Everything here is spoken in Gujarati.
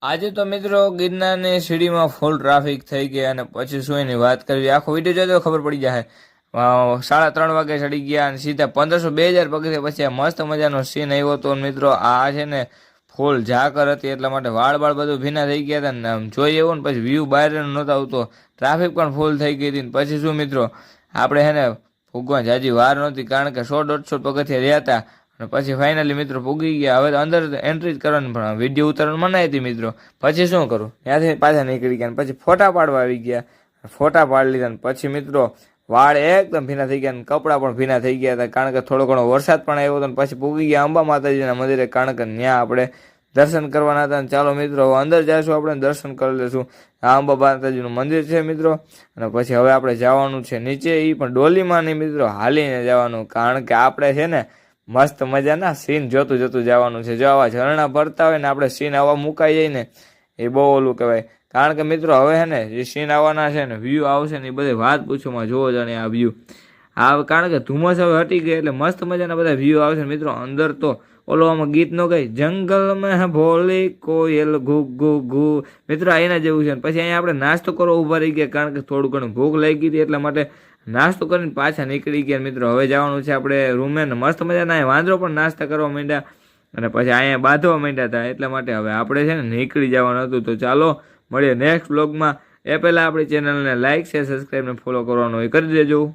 આજે તો મિત્રો ગિરનારની સીડીમાં ફૂલ ટ્રાફિક થઈ ગયા અને પછી શું એની વાત કરવી, આખો વિડીયો જોયો તો ખબર પડી જાય. 3:30 વાગે ચડી ગયા અને સીધા 1500-2000 પગથિયા પછી આ મસ્ત મજાનો સીન આવ્યો હતો મિત્રો. આ છે ને ફૂલ ઝાકર હતી એટલા માટે વાળ બધું ભીના થઈ ગયા હતા ને આમ જોઈએ એવું ને પછી વ્યૂ બહાર નહોતો આવતો, ટ્રાફિક પણ ફૂલ થઈ ગઈ હતી. પછી શું મિત્રો આપણે છે ને ભૂગવા જાજી વાર નહોતી કારણ કે 100-150 પગથિયા રહ્યા હતા અને પછી ફાઇનલી મિત્રો પૂગી ગયા. હવે અંદર એન્ટ્રી જ કરવાની પણ વિડીયો ઉતારવાનું મનાઈ હતી મિત્રો. પછી શું કરું, ત્યાંથી પાછા નીકળી ગયા પછી ફોટા પાડવા આવી ગયા. ફોટા પાડી લીધા ને પછી મિત્રો વાળ એકદમ ભીના થઈ ગયા અને કપડાં પણ ભીના થઈ ગયા હતા કારણ કે થોડો ઘણો વરસાદ પણ આવ્યો હતો. ને પછી પૂગી ગયા અંબા માતાજીના મંદિરે કારણ કે ત્યાં આપણે દર્શન કરવાના હતા. ચાલો મિત્રો હવે અંદર જઈશું, આપણે દર્શન કરી લઈશું. આ અંબા માતાજીનું મંદિર છે મિત્રો. અને પછી હવે આપણે જવાનું છે નીચે, એ પણ ડોલીમાં નહીં મિત્રો, હાલીને જવાનું કારણ કે આપણે છે ને મસ્ત મજાના સીન જોતું જવાનું છે. જો આવા ઝરણા ભરતા હોય ને આપણે સીન આવા મુકાઈ જાય ને એ બહુ ઓલું કહેવાય કારણ કે મિત્રો હવે છે ને જે સીન આવવાના છે ને વ્યૂ આવશે ને એ બધી વાત પૂછોમાં જોવો જાણે આ વ્યૂ આ કારણ કે ધુમ્મસ હવે હટી ગઈ એટલે મસ્ત મજાના બધા વ્યૂ આવશે મિત્રો. અંદર તો ઓલો આમાં ગીત નો ગઈ જંગલ મેં ભોલી કોયલ ઘુ ઘુ ઘુ મિત્રો એના જેવું છે. પછી અહીંયા આપણે નાસ્તો કરવા ઊભા રહી ગયા કારણ કે થોડું ઘણું ભૂખ લાગી હતી એટલા માટે નાસ્તો કરીને પાછા નીકળી ગયા મિત્રો. હવે જવાનું છે આપણે રૂમે ને મસ્ત મજાના વાંદરો પણ નાસ્તા કરવા માંડ્યા અને પછી અહીંયા બાંધવા માંડ્યા હતા એટલા માટે હવે આપણે છે ને નીકળી જવાનું હતું. તો ચાલો મળીએ નેક્સ્ટ બ્લોગમાં. એ પહેલાં આપણી ચેનલને લાઇક શેર સબસ્ક્રાઈબ ને ફોલો કરવાનું હોય કરી દેજો.